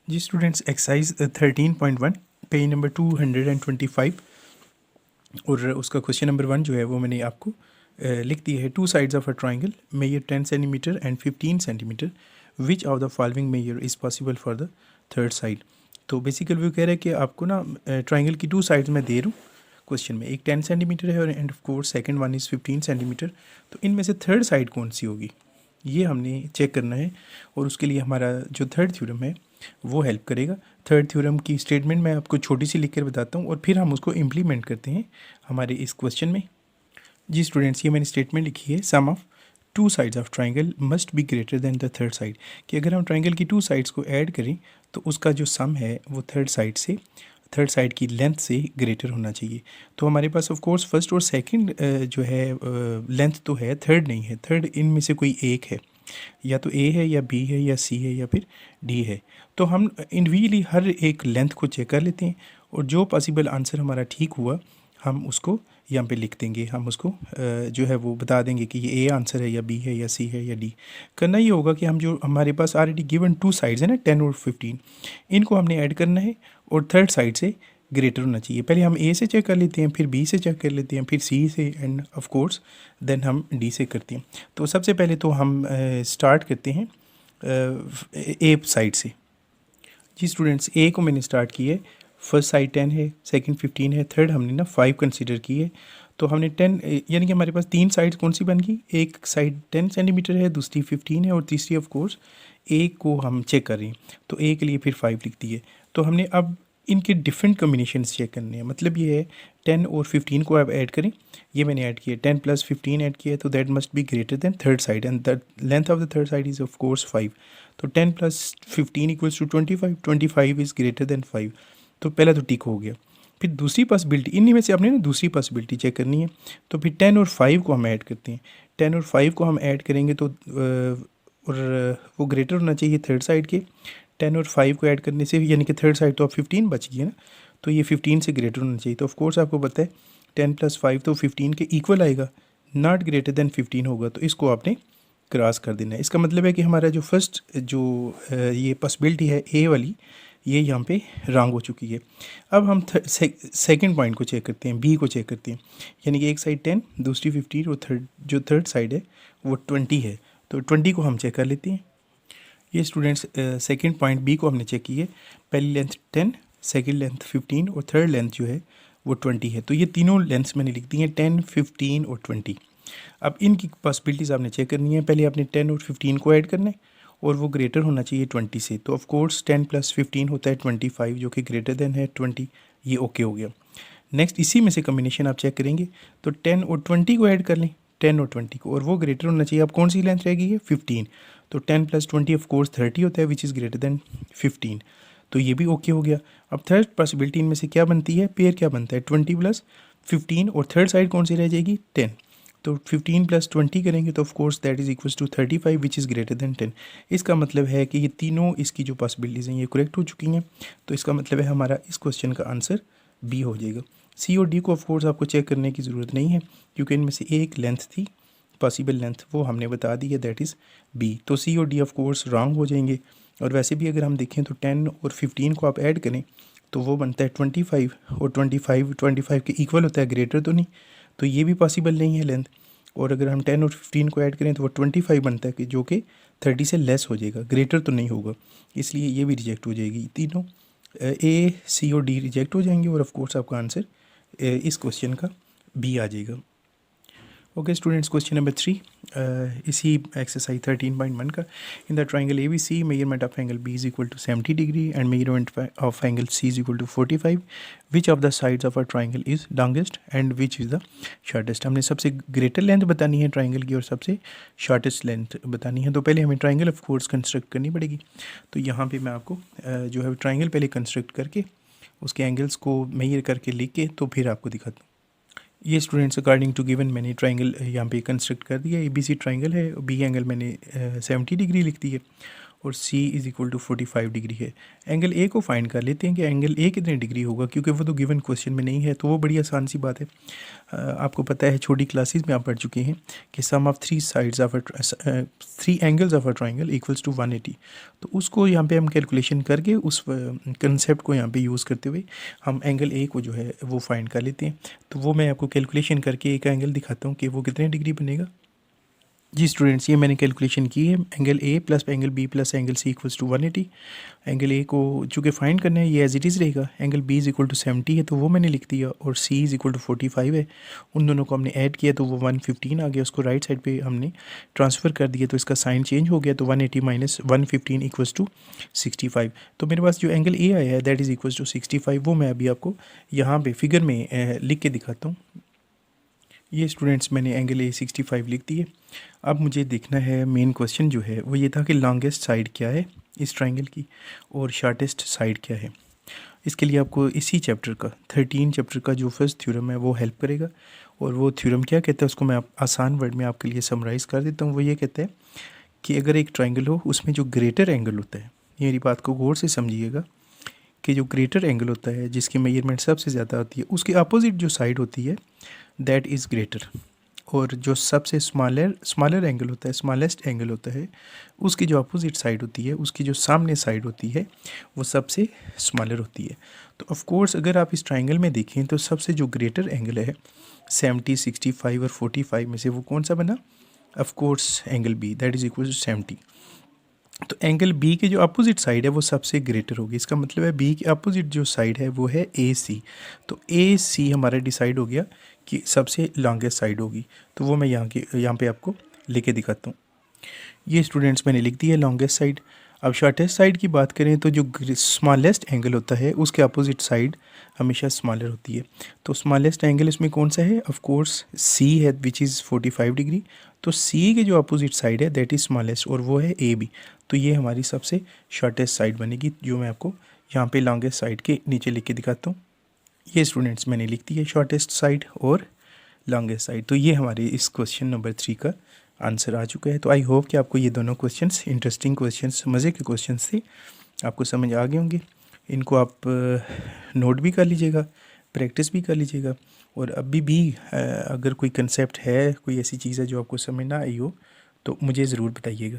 जी students, exercise 13.1 page number 225 और उसका question number 1 जो है वो मैंने आपको लिख दिया है। Two sides of a triangle measure 10 centimetre and 15 centimetre, which of the following measure is possible for the third side. तो बेसिकली वो कह रहा है कि आपको ना ट्राइंगल की टू साइड्स में दे रहा हूँ क्वेश्चन में, एक 10 सेंटीमीटर है और end of course second one is 15 centimetre. तो इनमें से थर्ड साइड कौन सी होगी ये हमने चेक करना है, और उसके लिए हमारा जो थर्ड थ्योरम है वो हेल्प करेगा। थर्ड थ्योरम की स्टेटमेंट मैं आपको छोटी सी लिख कर बताता हूँ और फिर हम उसको इम्प्लीमेंट करते हैं हमारे इस क्वेश्चन में। जी स्टूडेंट्स, ये मैंने स्टेटमेंट लिखी है, sum of two sides of triangle must be greater than the third side, कि अगर हम ट्राइंगल की टू साइड्स को ऐड करें तो उसका जो सम है वो थर्ड साइड की लेंथ से ग्रेटर होना चाहिए। तो हमारे पास ऑफ कोर्स फर्स्ट और सेकंड जो है लेंथ तो है, थर्ड नहीं है। थर्ड इनमें से कोई एक है, या तो ए है या बी है या सी है या फिर डी है। तो हम इंडिविजुअली हर एक लेंथ को चेक कर लेते हैं और जो पॉसिबल आंसर हमारा ठीक हुआ हम उसको यहाँ पे लिख देंगे। हम उसको जो है वो बता देंगे कि ये ए आंसर है या बी है या सी है या डी। करना ये होगा कि हम जो हमारे पास ऑलरेडी गिवन टू साइड्स है ना 10 और 15, इनको हमने ऐड करना है और थर्ड साइड से ग्रेटर होना चाहिए। पहले हम ए से चेक कर लेते हैं, फिर बी से चेक कर लेते हैं, फिर सी से, एंड ऑफ कोर्स देन हम डी से करते हैं। तो सबसे पहले तो हम स्टार्ट करते हैं ए साइड से। जी स्टूडेंट्स, ए को मैंने स्टार्ट की है, फर्स्ट साइड 10 है, सेकंड 15 है, थर्ड हमने ना 5 कंसीडर की है। तो हमने 10 यानी कि हमारे पास तीन साइड्स कौन सी बन गई, एक साइड 10 सेंटीमीटर है, दूसरी 15 है और तीसरी ऑफ कोर्स ए को हम चेक कर रहे हैं। तो ए के लिए फिर 5 लिख दिए। तो हमने अब इनके डिफरेंट कम्बिनेशन चेक करने हैं, मतलब ये है 10 और 15 को अब ऐड करें। ये मैंने ऐड किया, 10 प्लस 15 ऐड किया, तो that must be greater than third side and the length of the third side is of course 5। तो 10 plus 15 equals to 25, 25 is greater than 5। तो पहला तो टिक हो गया। फिर दूसरी पॉसिबिलिटी, इन्हीं में से आपने ना दूसरी पॉसिबिलिटी चेक करनी है। तो फिर 10 और 5 को हम ऐड करते हैं। 10 और 5 को हम ऐड करेंगे तो और वो ग्रेटर होना चाहिए थर्ड साइड के। 10 और 5 को ऐड करने से यानी कि थर्ड साइड तो अब 15 बच गई है ना, तो ये 15 से ग्रेटर होना चाहिए। तो ऑफ कोर्स आपको पता है 10 प्लस 5 तो 15 के इक्वल आएगा, नॉट ग्रेटर देन 15 होगा। तो इसको आपने क्रॉस कर देना है। इसका मतलब है कि हमारा जो फर्स्ट जो ये पॉसिबिलिटी है ए वाली, ये यहाँ पे रॉन्ग हो चुकी है। अब हम सेकंड पॉइंट को चेक करते हैं, बी को चेक करते हैं। यानी कि एक साइड 10, दूसरी 15 और थर्ड साइड है वो 20 है। तो 20 को हम चेक कर लेते हैं। ये स्टूडेंट्स सेकंड पॉइंट बी को हमने चेक की है। पहली लेंथ 10, सेकंड लेंथ 15 और थर्ड लेंथ जो है वो 20 है। तो ये तीनों लेंथ्स मैंने लिख दी हैं, 10, 15 और 20। अब इनकी पॉसिबिलिटीज़ आपने चेक करनी है। पहले आपने 10 और 15 को ऐड करना है और वो ग्रेटर होना चाहिए 20 से। तो ऑफ कोर्स 10 प्लस 15 होता है 25, जो कि ग्रेटर देन है 20। ये ओके हो गया। नेक्स्ट इसी में से कम्बिनेशन आप चेक करेंगे तो 10 और 20 को ऐड कर लें, 10 और 20 को, और वो ग्रेटर होना चाहिए। अब कौन सी लेंथ रह गई है, 15। तो 10 प्लस 20 ऑफ कोर्स 30 होता है, विच इज़ ग्रेटर देन 15। तो ये भी ओके हो गया। अब थर्ड पॉसिबिलिटी इनमें से क्या बनती है, पेयर क्या बनता है, 20 प्लस 15 और थर्ड साइड कौन सी रह जाएगी, 10। तो 15 प्लस 20 करेंगे तो of course that is equals to 35, which is greater than 10। इसका मतलब है कि ये तीनों इसकी जो पॉसिबिलिटीज़ हैं ये करेक्ट हो चुकी हैं। तो इसका मतलब है हमारा इस क्वेश्चन का आंसर बी हो जाएगा। सी और डी को ऑफ कोर्स आपको चेक करने की ज़रूरत नहीं है, क्योंकि इनमें से एक लेंथ थी पॉसिबल लेंथ, वो हमने बता दी है, दैट इज़ बी। तो सी और डी ऑफ कोर्स रॉन्ग हो जाएंगे। और वैसे भी अगर हम देखें तो 10 और 15 को आप ऐड करें तो वो बनता है 25, और 25 के इक्वल होता है, ग्रेटर तो नहीं। तो ये भी पॉसिबल नहीं है लेंथ। और अगर हम 10 और 15 को ऐड करें तो वो 25 बनता है, कि जो कि 30 से लेस हो जाएगा, ग्रेटर तो नहीं होगा। इसलिए ये भी रिजेक्ट हो जाएगी। तीनों ए, सी और डी रिजेक्ट हो जाएंगे और ऑफ कोर्स आपका आंसर इस क्वेश्चन का बी आ जाएगा। ओके स्टूडेंट्स, क्वेश्चन नंबर 3 इसी एक्सरसाइज 13.1 का। In the triangle ABC measurement of angle B is equal to 70 degree and measurement of angle C is equal to 45। Which of the sides of a triangle is longest and which is the shortest. हमने सबसे greater length बतानी है triangle की और सबसे shortest length बतानी है। तो पहले हमें ट्राइंगल ऑफ कोर्स कंस्ट्रक्ट करनी पड़ेगी। तो यहाँ पे मैं आपको जो है ट्राइंगल पहले कंस्ट्रक्ट करके उसके एंगल्स को मेजर करके लिख के तो फिर आपको दिखाता हूँ। ये स्टूडेंट्स अकॉर्डिंग टू गिवन मैंने ट्राइंगल यहाँ पे कंस्ट्रक्ट कर दिया। ABC ट्राइंगल है, बी एंगल मैंने 70 डिग्री लिख दी है और सी इज़ इक्वल टू 45 डिग्री है। एंगल ए को फाइंड कर लेते हैं कि एंगल ए कितने डिग्री होगा, क्योंकि वो तो गिवन क्वेश्चन में नहीं है, तो वो बड़ी आसान सी बात है। आपको पता है छोटी क्लासेस में आप पढ़ चुके हैं कि sum of three angles of a triangle equals to 180। तो उसको यहाँ पे हम कैलकुलेशन करके उस कंसेप्ट को यहाँ पे यूज़ करते हुए हम एंगल ए को जो है वो फाइंड कर लेते हैं। तो वो मैं आपको कैलकुलेशन करके एक एंगल दिखाता हूँ कि वो कितने डिग्री बनेगा। जी स्टूडेंट्स, ये मैंने कैलकुलेशन की है। Angle A plus angle B plus angle C equals to 180। Angle A को चूँकि फाइंड करना है ये एज इट इज़ रहेगा। Angle B is equal to 70 है तो वो मैंने लिख दिया, और सी इज़ इक्वल टू 45 है। उन दोनों को हमने ऐड किया तो वो 115 आ गया, उसको राइट साइड पे हमने ट्रांसफ़र कर दिया तो इसका साइन चेंज हो गया, तो 180 माइनस 115 इक्वल्स टू 65। तो मेरे पास जो एंगल ए आया है दैट इज़ इक्वल्स टू 65, वो मैं अभी आपको यहाँ पे फिगर में लिख के दिखाता हूँ। ये स्टूडेंट्स मैंने एंगल ए 65 लिख दिए। अब मुझे देखना है मेन क्वेश्चन जो है वो ये था कि लॉन्गेस्ट साइड क्या है इस ट्राइंगल की और शार्टेस्ट साइड क्या है। इसके लिए आपको इसी चैप्टर का 13 चैप्टर का जो फर्स्ट थ्योरम है वो हेल्प करेगा। और वो थ्योरम क्या कहता है उसको मैं आसान वर्ड में आपके लिए समराइज़ कर देता हूँ। वो ये कहता है कि अगर एक ट्राइंगल हो उसमें जो ग्रेटर एंगल होता है, मेरी बात को गौर से समझिएगा, कि जो ग्रेटर एंगल होता है जिसकी मेजरमेंट सबसे ज़्यादा होती है उसकी अपोजिट जो साइड होती है दैट इज़ ग्रेटर, और जो सबसे स्मॉलर एंगल होता है, स्मॉलेस्ट एंगल होता है, उसकी जो अपोजिट साइड होती है, उसकी जो सामने साइड होती है वो सबसे स्मॉलर होती है। तो ऑफ कोर्स अगर आप इस ट्राइंगल में देखें तो सबसे जो ग्रेटर एंगल है 70, 65 और 45 में से वो कौन सा बना? Of course angle B, that is equal to 70। तो एंगल बी के जो अपोजिट साइड है वो सबसे ग्रेटर होगी। इसका मतलब है बी की अपोजिट जो साइड है वो है ए सी। तो ए सी हमारा डिसाइड हो गया कि सबसे लॉन्गेस्ट साइड होगी। तो वो मैं यहाँ पे आपको लेके दिखाता हूँ। ये स्टूडेंट्स मैंने लिख दी है लॉन्गेस्ट साइड। अब शॉर्टेस्ट साइड की बात करें तो जो स्मॉलेस्ट एंगल होता है उसके अपोजिट साइड हमेशा स्मॉलर होती है। तो स्मॉलेस्ट एंगल इसमें कौन सा है? ऑफ कोर्स सी है विच इज़ 45 डिग्री। तो सी के जो अपोजिट साइड है दैट इज़ स्मॉलेस्ट और वो है ए बी। तो ये हमारी सबसे शॉर्टेस्ट साइड बनेगी, जो मैं आपको यहाँ पे लॉन्गेस्ट साइड के नीचे लिख के दिखाता हूँ। ये स्टूडेंट्स मैंने लिख दी है शॉर्टेस्ट साइड और लॉन्गेस्ट साइड। तो ये हमारे इस क्वेश्चन नंबर 3 का आंसर आ चुका है। तो आई होप कि आपको ये दोनों क्वेश्चंस इंटरेस्टिंग क्वेश्चंस, मज़े के क्वेश्चंस थे, आपको समझ आ गए होंगे। इनको आप नोट भी कर लीजिएगा, प्रैक्टिस भी कर लीजिएगा। और अभी भी अगर कोई कंसेप्ट है, कोई ऐसी चीज़ है जो आपको समझ ना आई हो तो मुझे ज़रूर बताइएगा।